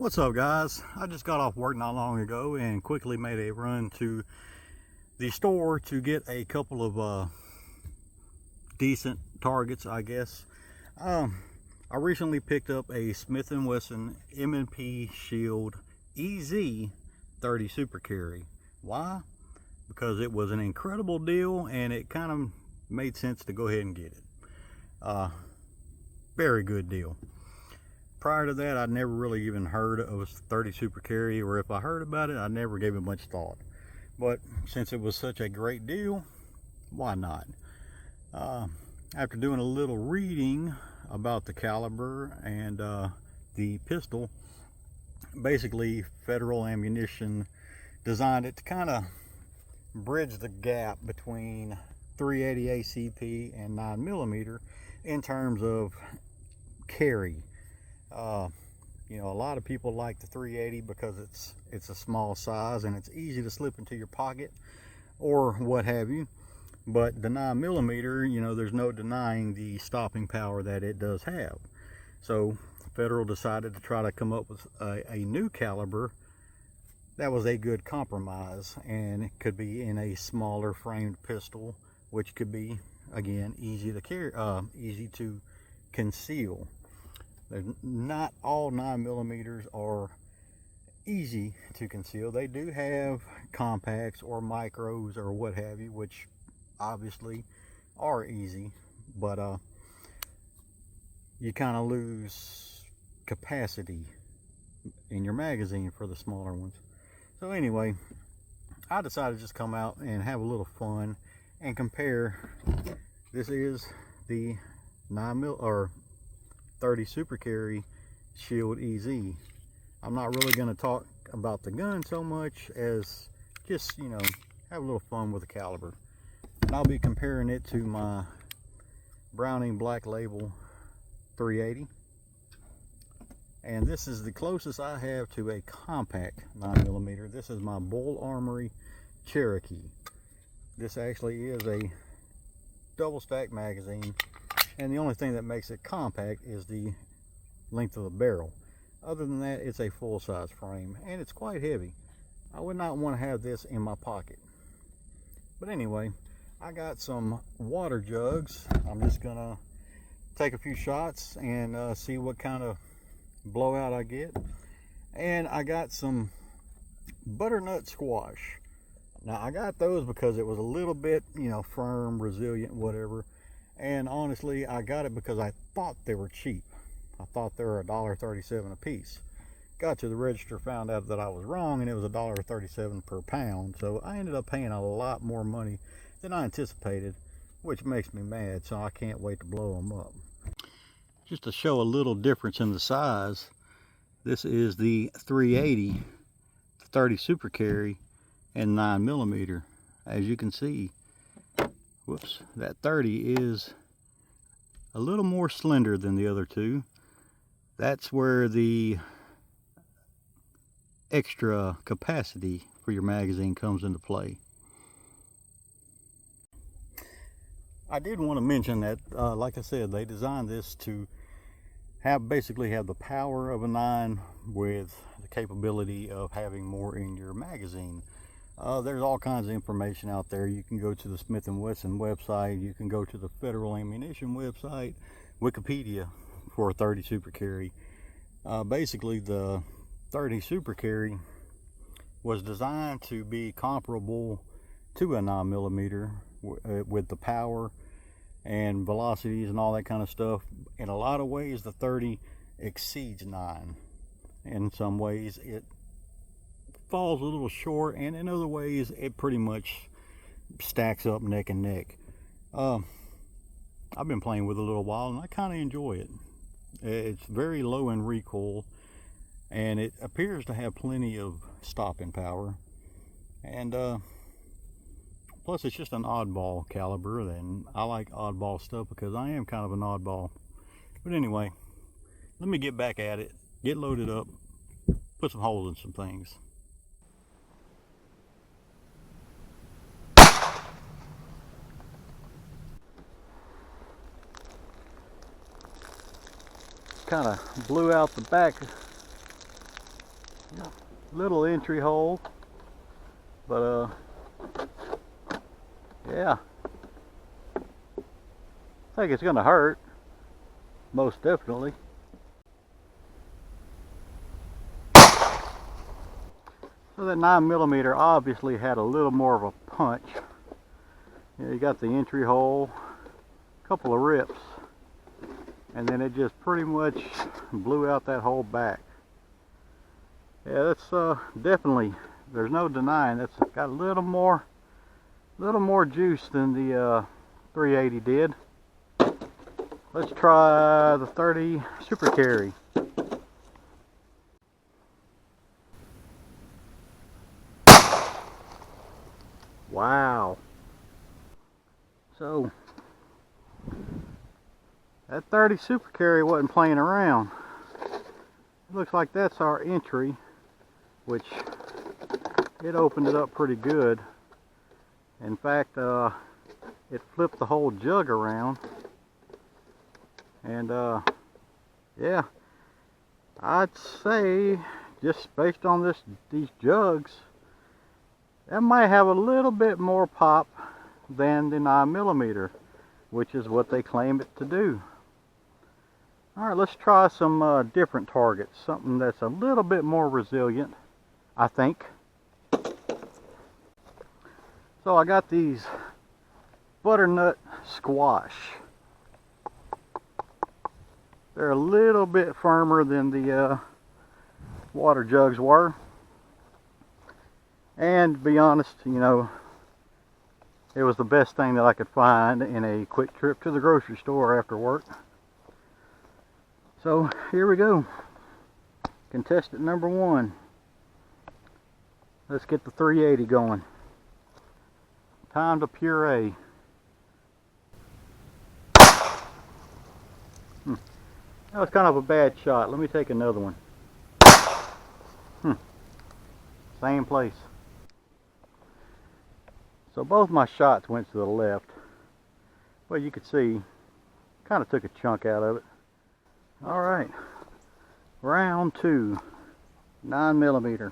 What's up, guys? I just got off work not long ago and quickly made a run to the store to get a couple of decent targets, I guess. I recently picked up a Smith & Wesson M&P Sheild EZ 30 Super Carry. Why? Because it was an incredible deal and it kind of made sense to go ahead and get it. Very good deal. Prior to that, I'd never really even heard of a 30 Super Carry, or if I heard about it, I never gave it much thought. But since it was such a great deal, why not? After doing a little reading about the caliber and the pistol, basically Federal Ammunition designed it to kind of bridge the gap between 380 ACP and 9mm in terms of carry. You know, a lot of people like the 380 because it's a small size and it's easy to slip into your pocket or what have you. But the 9mm, you know, there's no denying the stopping power that it does have. So Federal decided to try to come up with a new caliber that was a good compromise, and it could be in a smaller framed pistol, which could be, again, easy to carry, easy to conceal. Not all 9mm are easy to conceal. They do have compacts or micros or what have you, which obviously are easy, but you kind of lose capacity in your magazine for the smaller ones. So anyway, I decided to just come out and have a little fun and compare. This is the 9mm or 30 Super Carry Sheild EZ. I'm not really going to talk about the gun so much as just, you know, have a little fun with the caliber. And I'll be comparing it to my Browning Black Label 380. And this is the closest I have to a compact 9mm. This is my Bull Armory Cherokee. This actually is a double stack magazine, and the only thing that makes it compact is the length of the barrel. Other than that, it's a full-size frame, and it's quite heavy. I would not want to have this in my pocket. But anyway, I got some water jugs. I'm just gonna take a few shots and see what kind of blowout I get. And I got some butternut squash. Now, I got those because it was a little bit, you know, firm, resilient, whatever. And honestly, I got it because I thought they were cheap. I thought they were $1.37 a piece. Got to the register, found out that I was wrong, and it was $1.37 per pound. So I ended up paying a lot more money than I anticipated, which makes me mad. So I can't wait to blow them up. Just to show a little difference in the size, this is the 380 30 Super Carry and 9mm. As you can see, whoops, that 30 is a little more slender than the other two. That's where the extra capacity for your magazine comes into play. I did want to mention that, like I said, they designed this to basically have the power of a 9 with the capability of having more in your magazine. There's all kinds of information out there. You can go to the Smith & Wesson website, you can go to the Federal Ammunition website, Wikipedia for a 30 Super Carry. Basically, the 30 Super Carry was designed to be comparable to a 9mm with the power and velocities and all that kind of stuff. In a lot of ways, the 30 exceeds 9. In some ways, it falls a little short, and in other ways it pretty much stacks up neck and neck. I've been playing with it a little while and I kind of enjoy it. It's very low in recoil, and it appears to have plenty of stopping power, and plus it's just an oddball caliber, and I like oddball stuff because I am kind of an oddball. But anyway, let me get back at it, get loaded up, put some holes in some things. Kind of blew out the back Little entry hole, but yeah, I think it's gonna hurt, most definitely. So that 9mm obviously had a little more of a punch. You got the entry hole, a couple of rips, and then it just pretty much blew out that whole back. Yeah, that's definitely, there's no denying that's got a little more juice than the 380 did. Let's try the 30 Super Carry. Wow. So that 30 Super Carry wasn't playing around. It looks like that's our entry, which it opened it up pretty good. In fact, it flipped the whole jug around. And yeah, I'd say just based on these jugs, that might have a little bit more pop than the 9mm, which is what they claim it to do. Alright, let's try some different targets, something that's a little bit more resilient, I think. So I got these butternut squash. They're a little bit firmer than the water jugs were. And to be honest, you know, it was the best thing that I could find in a quick trip to the grocery store after work. So here we go. Contestant number 1. Let's get the 380 going. Time to puree. That was kind of a bad shot. Let me take another one. Same place. So both my shots went to the left. Well, you could see, kind of took a chunk out of it. All right, round 2, 9mm.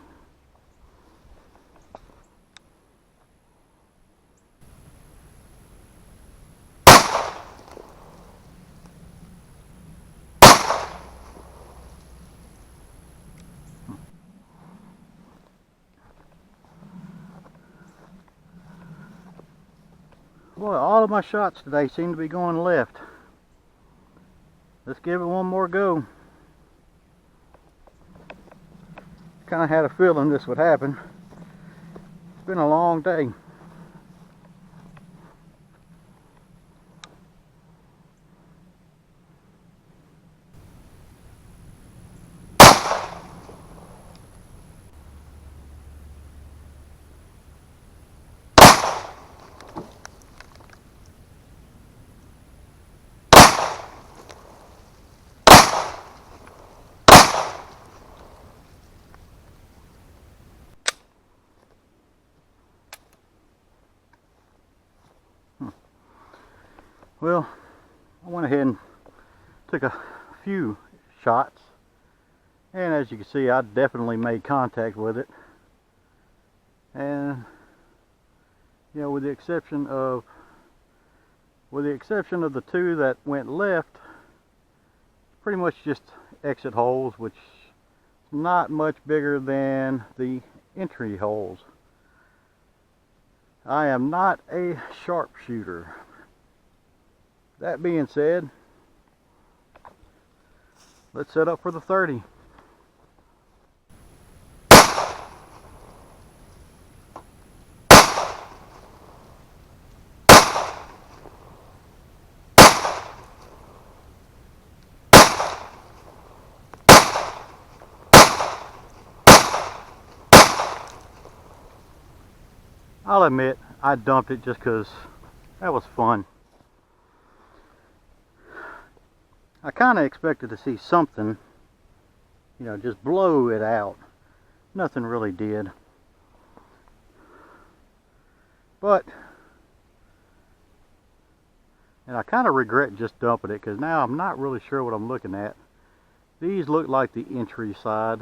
Boy, all of my shots today seem to be going left. Let's give it one more go. Kind of had a feeling this would happen. It's been a long day. Well, I went ahead and took a few shots, and as you can see, I definitely made contact with it. And you know, with the exception of the 2 that went left, pretty much just exit holes, which is not much bigger than the entry holes. I am not a sharpshooter. That being said, let's set up for the 30. I'll admit, I dumped it just because that was fun. I kind of expected to see something, you know, just blow it out. Nothing really did. But, and I kind of regret just dumping it because now I'm not really sure what I'm looking at. These look like the entry side.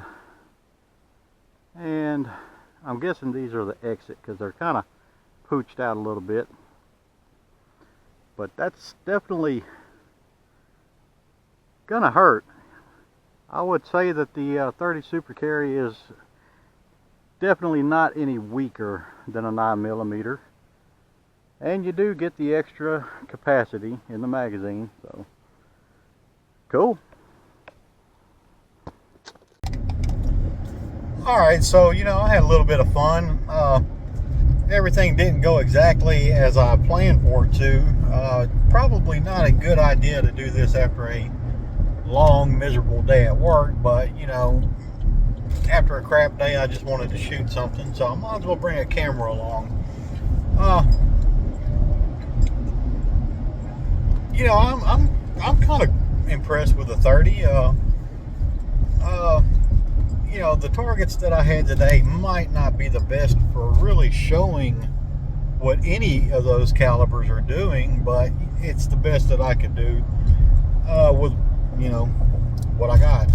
and I'm guessing these are the exit because they're kind of pooched out a little bit. But that's definitely gonna hurt. I would say that the 30 Super Carry is definitely not any weaker than a 9mm, and you do get the extra capacity in the magazine, so cool. Alright, so I had a little bit of fun. Everything didn't go exactly as I planned for it to. Probably not a good idea to do this after a long, miserable day at work, but after a crap day, I just wanted to shoot something, so I might as well bring a camera along. I'm kind of impressed with the 30. The targets that I had today might not be the best for really showing what any of those calibers are doing, but it's the best that I could do with what I got.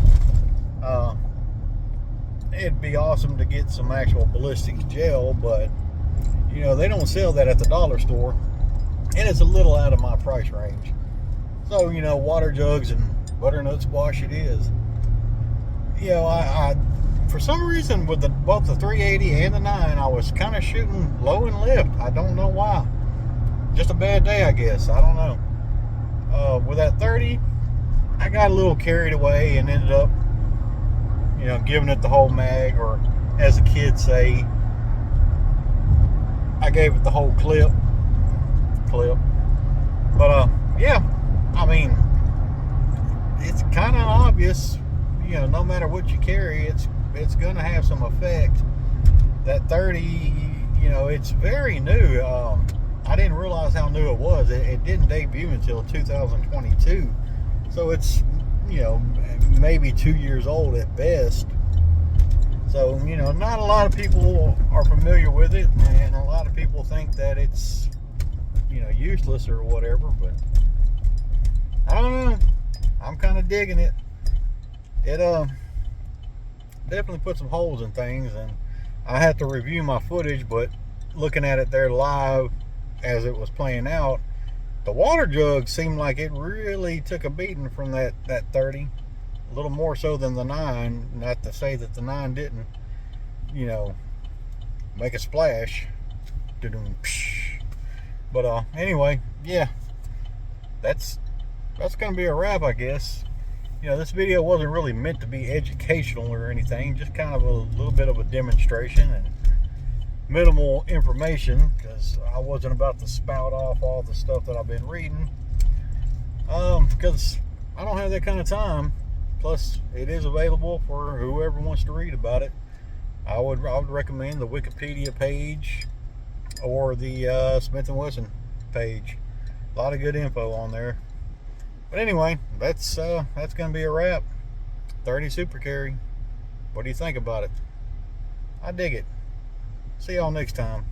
It'd be awesome to get some actual ballistics gel, but they don't sell that at the dollar store, and it's a little out of my price range. So water jugs and butternut squash it is. I for some reason with both the 380 and the 9, I was kind of shooting low and left. I don't know why. Just a bad day, I guess. I don't know. With that 30, I got a little carried away and ended up giving it the whole mag, or as the kids say, I gave it the whole clip. But yeah, I mean, it's kind of obvious, no matter what you carry, it's gonna have some effect. That 30, it's very new. I didn't realize how new it was. It didn't debut until 2022, so it's maybe 2 years old at best. So not a lot of people are familiar with it, and a lot of people think that it's useless or whatever, but I don't know. I'm kind of digging it. It definitely put some holes in things, and I have to review my footage, but looking at it there live as it was playing out, the water jug seemed like it really took a beating from that 30, a little more so than the 9. Not to say that the 9 didn't make a splash, but anyway, yeah, that's gonna be a wrap, I guess. This video wasn't really meant to be educational or anything, just kind of a little bit of a demonstration and minimal information, because I wasn't about to spout off all the stuff that I've been reading, because I don't have that kind of time. Plus, it is available for whoever wants to read about it. I would recommend the Wikipedia page or the Smith & Wesson page. A lot of good info on there. But anyway, that's gonna be a wrap. 30 Super Carry. What do you think about it? I dig it. See y'all next time.